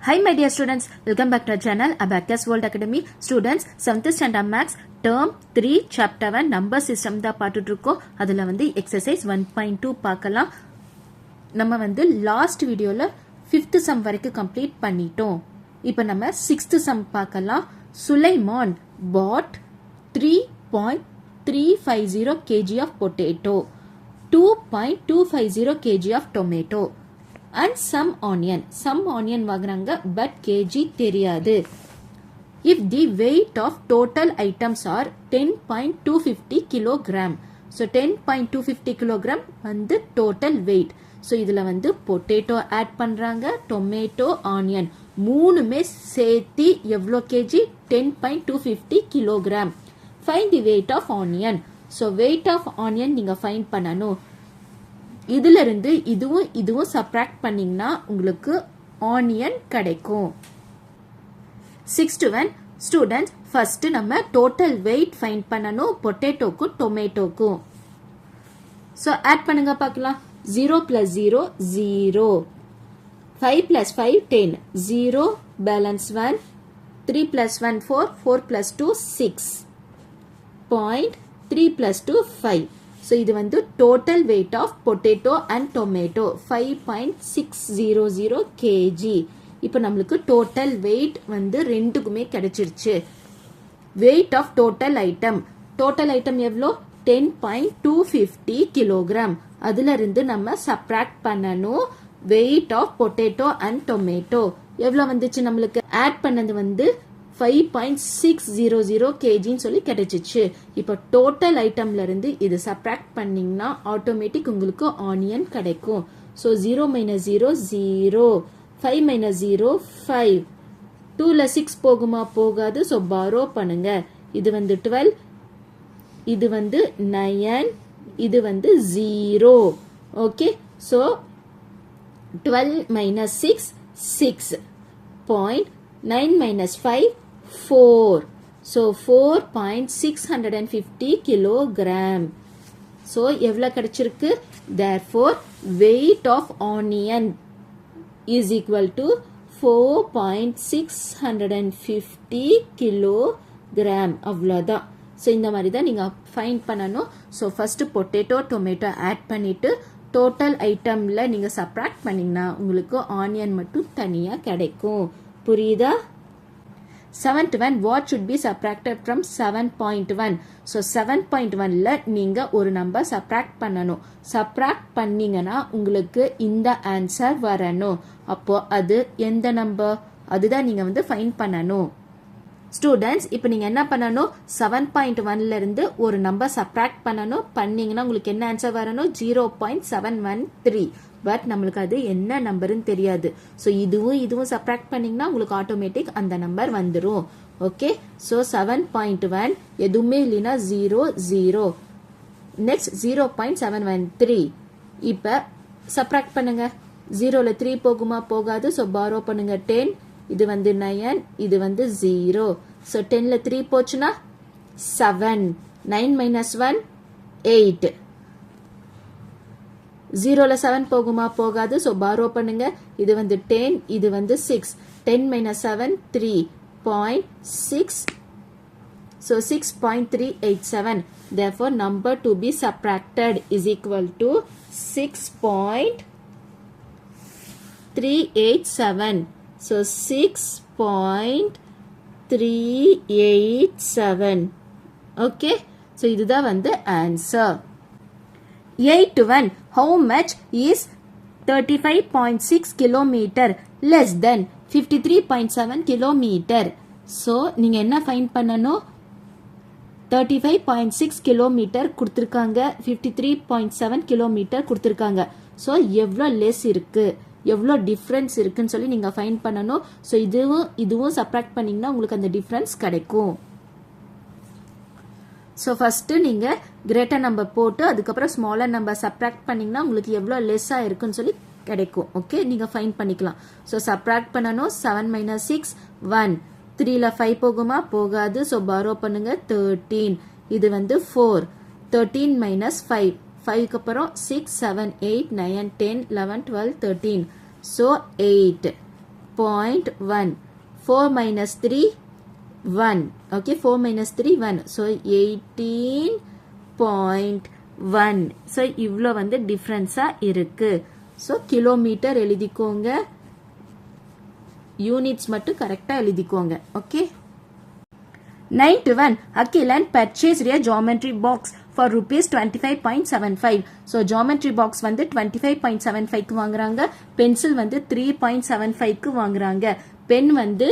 Hi my dear students, welcome back to our channel Abacus World Academy. Students, 7th standard maths term 3 chapter 1 number system தான் பார்த்துட்டு இருக்கோம். அதுல வந்து exercise 1.2 பார்க்கலாம். நம்ம வந்து லாஸ்ட் வீடியோல 5th sum வரைக்கும் கம்ப்ளீட் பண்ணிட்டோம். இப்போ நம்ம 6th sum பார்க்கலாம். Sulaiman bought 3.350 kg of potato, 2.250 kg of tomato and some onion வாங்குறாங்க but kg தெரியாது. If the weight of total items are 10.250 kilogram, so 10.250 kilogram வந்து total weight. so இதுல வந்து potato add பண்றாங்க, tomato, onion மூணுமே சேர்த்து எவ்வளோ kg? 10.250 kilogram. find the weight of onion. so weight of onion நீங்க find பண்ணணும். இதுல இருந்து இதுவும் சப்ராக்ட் பண்ணீங்கன்னா உங்களுக்கு ஆனியன் கிடைக்கும். 6th one ஸ்டூடெண்ட்ஸ், ஃபர்ஸ்ட் நம்ம டோட்டல் வெயிட் ஃபைண்ட் பண்ணணும் பொட்டேட்டோக்கும் டொமேட்டோக்கும். ஸோ ஆட் பண்ணுங்க பார்க்கலாம். 0 plus 0 0, 5 plus 5 10, 0 balance 1, 3 plus 1 4, 4 plus 2 6, point 3 plus 2 5. so இது வந்து total weight of potato and tomato 5.600 kg. இப்போ நம்மளுக்கு total weight வந்து ரெண்டுக்குமே கிடைச்சிருச்சு. weight of total item எவ்வளோ? 10.250 kilogram. அதுல இருந்து நம்ம subtract பண்ணணும் weight of potato and tomato. எவ்வளோ வந்துச்சு நம்மளுக்கு? ஆட் பண்ணது வந்து 5.600 kg சொல்லி கிடைச்சிச்சு. இப்போ டோட்டல் ஐட்டம்ல இருந்து இது சப்ராக்ட் பண்ணீங்கன்னா ஆட்டோமேட்டிக் உங்களுக்கு ஆனியன் கிடைக்கும். ஸோ 0 minus 0 0, 5 minus 0 5, 2ல 6 போகுமா? போகாது. ஸோ பாரோ பண்ணுங்க. இது வந்து 12, இது வந்து 9, இது வந்து 0. Okay, so 12 minus 6 6, point 9 minus 5 4. so 4.650 kilogram. so எவ்வளோ கிடைச்சிருக்கு? therefore weight of onion is equal to 4.650 kilogram. அவ்வளோதான். ஸோ இந்த மாதிரி தான் நீங்கள் ஃபைண்ட் பண்ணணும். So first potato tomato add பண்ணிட்டு டோட்டல் ஐட்டம்ல நீங்கள் சப்ராக்ட் பண்ணீங்கன்னா உங்களுக்கு ஆனியன் மட்டும் தனியாக கிடைக்கும். புரியுதா? 7th one, what should be subtracted from 7.1? so 7.1ல நீங்க ஒரு நம்பர் சப்ராக்ட் பண்ணணும். சப்ராக்ட் பண்ணீங்கன்னா உங்களுக்கு இந்த ஆன்சர் வரணும். அப்போ அது எந்த நம்பர்? அதுதான் நீங்க வந்து ஃபைண்ட் பண்ணணும். ஸ்டூடெண்ட்ஸ், இப்போ நீங்க என்ன பண்ணணும்? 7.1ல இருந்து ஒரு நம்பர் சப்ராக்ட் பண்ணணும். பண்ணீங்கன்னா உங்களுக்கு என்ன ஆன்சர் வரணும்? 0.713. பட் நம்மளுக்கு அது என்ன நம்பர்னு தெரியாது. ஸோ இதுவும் சப்ராக்ட் பண்ணீங்கன்னா உங்களுக்கு ஆட்டோமேட்டிக் அந்த நம்பர் வந்துடும். ஓகே, ஸோ 7.1 எதுவுமே இல்லைன்னா 0 0. நெக்ஸ்ட் 0.713. இப்போ சப்ராக்ட் பண்ணுங்க. 0ல 3 போகுமா? போகாது. ஸோ பாரோ பண்ணுங்க. 10, இது வந்து 9, இது வந்து 0. ஸோ 10ல 3 போச்சுன்னா 7, 9 minus 1 8. 0ல 7 போகுமா? போகாது. ஸோ பாரோ பண்ணுங்க. இது வந்து 10, இது வந்து 6. 10 minus 7 3.6. so 6.387. therefore number to be subtracted is equal to 6.387. so 6.387. okay, so இதுதான் வந்து answer. 8th one, how much is 35.6 kilometer less than 53.7 kilometer? so நீங்க என்ன ஃபைண்ட் பண்ணணும்? 35.6 kilometer கொடுத்திருக்காங்க, 53.7 kilometer கொடுத்திருக்காங்க. so எவ்வளோ லெஸ் இருக்கு, எவ்வளோ டிஃப்ரென்ஸ் இருக்குன்னு சொல்லி நீங்க ஃபைண்ட் பண்ணணும். ஸோ இதுவும் சப்ராக்ட் பண்ணீங்கன்னா உங்களுக்கு அந்த டிஃப்ரென்ஸ் கிடைக்கும். ஸோ ஃபர்ஸ்ட் நீங்க கிரேட்டர் நம்பர் போட்டு அதுக்கப்புறம் ஸ்மாலர் நம்பர் சப்ராக்ட் பண்ணீங்கன்னா உங்களுக்கு எவ்வளோ லெஸ்ஸாக இருக்குன்னு சொல்லி கிடைக்கும். ஓகே, நீங்க ஃபைண்ட் பண்ணிக்கலாம். ஸோ சப்ராக்ட் பண்ணணும். 7 minus 6 1, 3ல 5 போகுமா? போகாது. ஸோ பாரோ பண்ணுங்க. 13, இது வந்து 4. 13 minus 5, 5க்கு அப்புறம் 6 7 8 9 10 11 12 13. So 8. 0.1. 4 minus 3, 1. Okay, 4 minus 3, 1. So, 18.1. So, இவ்ளோ வந்து difference-ஆ இருக்கு. So, kilometer எழுதிக்கோங்க. Units மட்டும் correct-ஆ எழுதிக்கோங்க. Okay. 91. Akilan purchased a geometry box for rupees 25.75. So, geometry box வந்து 25.75 க்கு வாங்குறாங்க. Pencil வந்து 3.75 க்கு வாங்குறாங்க. Pen வந்து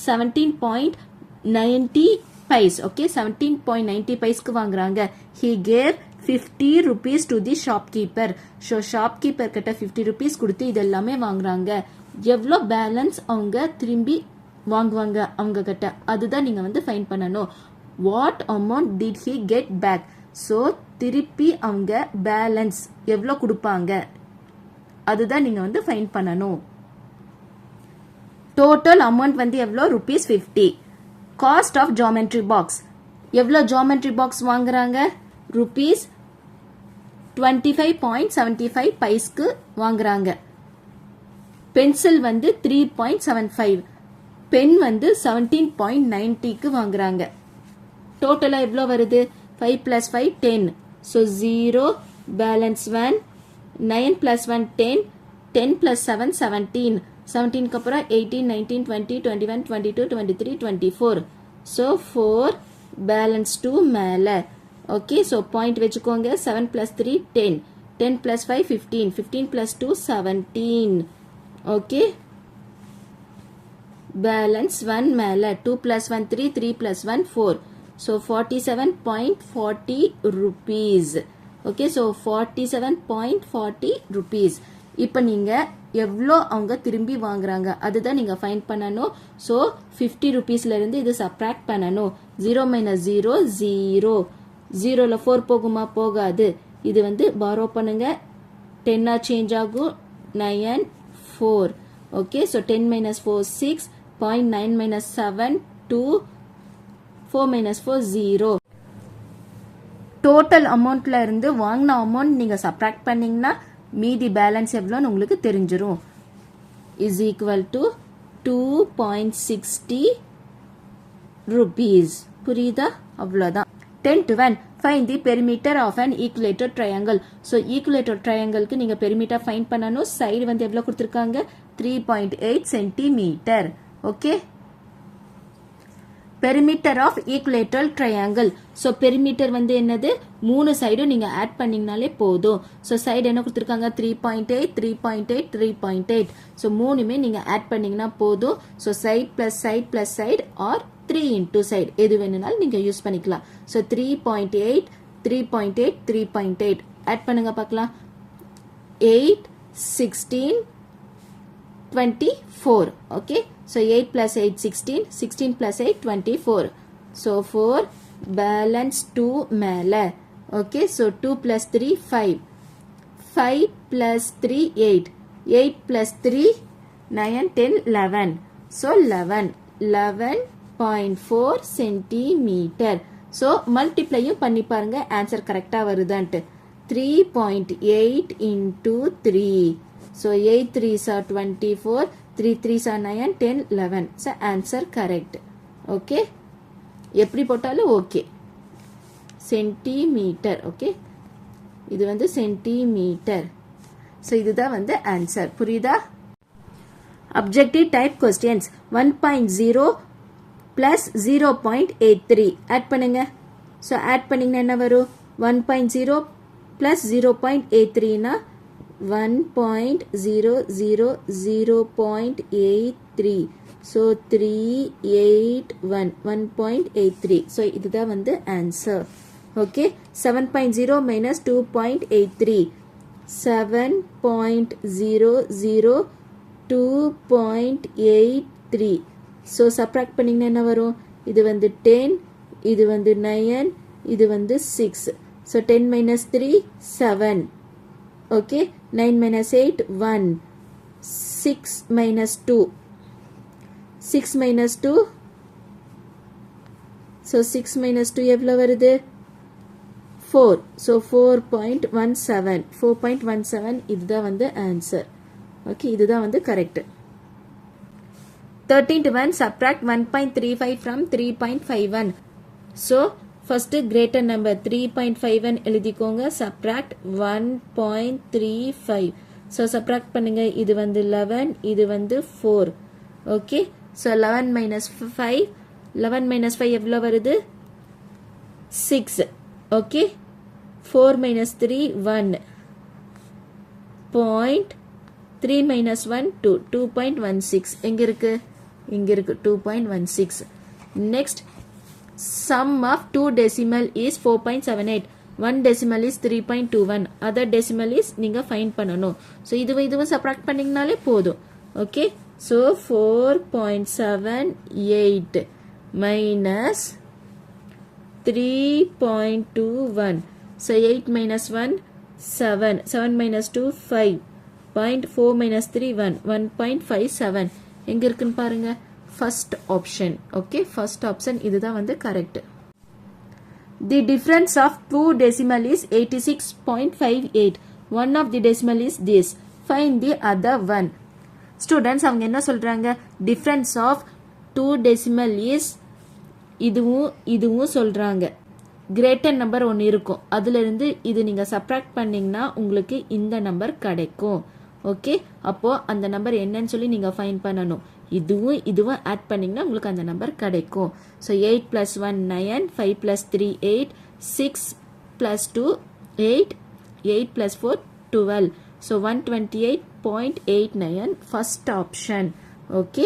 17.90 paise. Okay, 17.90 paise க்கு வாங்குறாங்க. He gave 50 rupees to the shopkeeper. So, shopkeeper கிட்ட 50 rupees கொடுத்து இதெல்லாமே வாங்குறாங்க. எவ்வளோ பேலன்ஸ் அவங்க திரும்பி வாங்குவாங்க அவங்க கிட்ட அதுதான் நீங்க வந்து ஃபைண்ட் பண்ணணும். What amount did he get back. So திருப்பி அவங்க பேலன்ஸ் எவ்வளோ கொடுப்பாங்க அதுதான் நீங்க வந்து ஃபைண்ட் பண்ணணும். டோட்டல் அமௌண்ட் வந்து எவ்வளோ rupees 50. Cost of geometry box எவ்வளோ ஜாமெட்ரி பாக்ஸ் வாங்குறாங்க rupees 25.75 பைஸ்க்கு வாங்குறாங்க. பென்சில் வந்து 3.75. பென் வந்து 17.90க்கு வாங்குறாங்க. டோட்டலா எவ்வளோ வருது 5 plus 5 10. So 0 balance 1 9 plus 1 10 10 plus 7 17. 17க்கு அப்புறம் 18 19 20 21 22 23 24. So 4 balance 2 மேல. Okay, so point வச்சுக்கோங்க. 7 plus 3 10 10 plus 5 15 15 plus 2 17. Okay, balance 1 மேல. 2 plus 1 3 3 plus 1 4. So 47.40 rupees. Okay, so 47.40 rupees. இப்போ நீங்க எவ்வளோ அவங்க திரும்பி வாங்குறாங்க அதுதான் நீங்க ஃபைண்ட் பண்ணணும். ஸோ 50 rupeesல இருந்து இது சப்ராக்ட் பண்ணணும். 0 minus 0 0. 0ல 4 போகுமா போகாது. இது வந்து பாரோ பண்ணுங்க. 10 சேஞ்ச் ஆகும். 9 4. Okay, so 10 minus 4 6. 0.9 minus 7 2. 4 minus 4 0. Total அமௌண்ட்ல இருந்து வாங்கின அமௌண்ட் நீங்க சப்ராக்ட் பண்ணீங்கன்னா மீதி பேலன்ஸ் எவ்வளோன்னு உங்களுக்கு தெரிஞ்சிரும். Is equal to 2.60 rupees. புரியுதா? அவ்வளோதான். 10 to 1. Find the perimeter of an equilateral triangle. So, equilateral triangleக்கு நீங்க perimeter find பண்ணணும். சைடு வந்து எவ்வளோ கொடுத்திருக்காங்க 3.8 centimeter. Okay. Perimeter of equilateral triangle. So, perimeter வந்து என்னது 3 சைடும் நீங்க ஆட் பண்ணீங்கனாலே போதும். So, சைடு என்ன கொடுத்திருக்காங்க 3.8 3.8 3.8. So, மூணுமே நீங்க ஆட் பண்ணீங்கன்னா போதும். So, side plus side plus side or 3 into side எது வேணும்னாலும் நீங்க யூஸ் பண்ணிக்கலாம். So 3.8 3.8 3.8 ஆட் பண்ணுங்க பார்க்கலாம். 8 16 24. Okay, so 8 plus 8 16 16 plus 8 24. So 4 balance 2 மேல. Okay, so 2 plus 3 5 5 plus 3 8 8 plus 3 9 10 11. So 11.4 centimeter. So, multiplyயும் பண்ணி பாருங்க ஆன்சர் கரெக்டா வருதான்ட்டு. 3.8 into 3. So, 8 3s are 24, 3 3s are 9, 10, 11. So, answer correct. Okay. எப்படி போட்டாலும் okay. Centimeter. Okay. இது வந்து centimeter. So, இதுதான் வந்து answer. புரியுதா? Objective type questions. 1.0 plus 0.83 add பண்ணுங்க. So add பண்ணீங்கன்னா என்ன வரும் 1.0 plus 0.83 னா 1.000.83. So 381 1.83. So இதுதான் வந்து answer. Okay, 7.0 minus 2.83. 7.00 2.83. So subtract பண்ணீங்கன்னா என்ன வரும் இது வந்து 10 இது வந்து 9 இது வந்து 6. So 10 minus 3 7. Okay, 9 minus 8 1. 6 minus 2 6 minus 2. So 6 minus 2 எவ்வளவு வருது 4. So 4.17 4.17 இதுதான் வந்து answer. Okay, இதுதான் வந்து correct. 13th one, subtract 1.35 from 3.51. So first greater number 3.51 எழுதிக்கோங்க, subtract 1.35. so subtract பண்ணுங்க, இது வந்து 11, இது வந்து 4. okay, so 11 minus 5, 11 minus 5 எவ்வளவு வருது? 6. okay, 4 minus 3 1. 3 minus 1 2. 2.16 எங்க இருக்கு? இங்க இருக்கு 2.16. next, sum of two decimal is 4.78. one decimal is 3.21. other decimal is நீங்க find பண்ணணும். so இதுவும் subtract பண்ணீங்கனாலே போதும். okay, so 4.78 minus 3.21. so 8 minus 1 7. 7 minus 2 5. 0.4 minus 3 1. 1.57 எங்க இருக்குன்னு பாருங்க, first option. okay, first option இதுதான் வந்து correct. the difference of two decimal is 86.58. one of the decimal is this. find the other one. students அவங்க என்ன சொல்றாங்க, difference of two decimal is இதுவும் சொல்றாங்க. greater number ஒன்று இருக்கும், அதுல இருந்து இது நீங்க subtract பண்ணீங்கன்னா உங்களுக்கு இந்த நம்பர் கிடைக்கும். ஓகே, அப்போ அந்த நம்பர் என்னன்னு சொல்லி நீங்க ஃபைண்ட் பண்ணணும். இதுவும் ஆட் பண்ணீங்கன்னா உங்களுக்கு அந்த நம்பர் கிடைக்கும். So 8 plus 1 9, 5 plus 3 8, 6 plus 2 8, 8 plus 4 12. So 128.89 first option. Okay,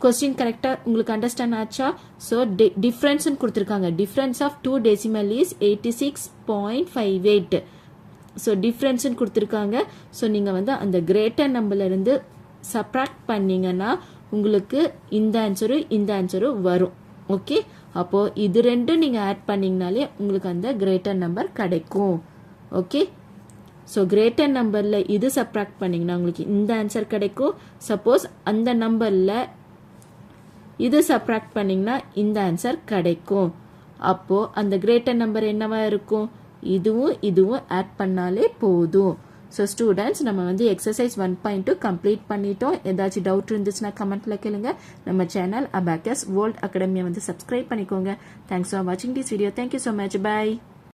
question கரெக்டாக உங்களுக்கு அண்டர்ஸ்டாண்ட் ஆச்சா? ஸோ டிஃப்ரென்ஸ்னு கொடுத்துருக்காங்க. Difference of two decimal is 86.58. So டிஃப்ரென்ஸ்னு கொடுத்துருக்காங்க. ஸோ நீங்கள் வந்து அந்த கிரேட்டர் நம்பர்லேருந்து சப்ராக்ட் பண்ணீங்கன்னா உங்களுக்கு இந்த ஆன்சரும் வரும். ஓகே, அப்போது இது ரெண்டும் நீங்கள் ஆட் பண்ணிங்கனாலே உங்களுக்கு அந்த கிரேட்டர் நம்பர் கிடைக்கும். ஓகே, ஸோ கிரேட்டர் நம்பரில் இது சப்ராக்ட் பண்ணிங்கன்னா உங்களுக்கு இந்த ஆன்சர் கிடைக்கும். சப்போஸ் அந்த நம்பரில் இது சப்ராக்ட் பண்ணிங்கன்னா இந்த ஆன்சர் கிடைக்கும். அப்போது அந்த கிரேட்டர் நம்பர் என்னவா இருக்கும்? இதுவும் ஆட் பண்ணாலே போதும். ஸோ ஸ்டூடெண்ட்ஸ், நம்ம வந்து எக்ஸசைஸ் 1.2 கம்ப்ளீட் பண்ணிட்டோம். ஏதாச்சும் டவுட் இருந்துச்சுன்னா கமெண்ட்ல கேளுங்க. நம்ம சேனல் அபாக்கஸ் வேர்ல்ட் அகாடமியை வந்து சப்ஸ்கிரைப் பண்ணிக்கோங்க. தேங்க்ஸ் ஃபார் வாட்சிங் this video. Thank you so much. By.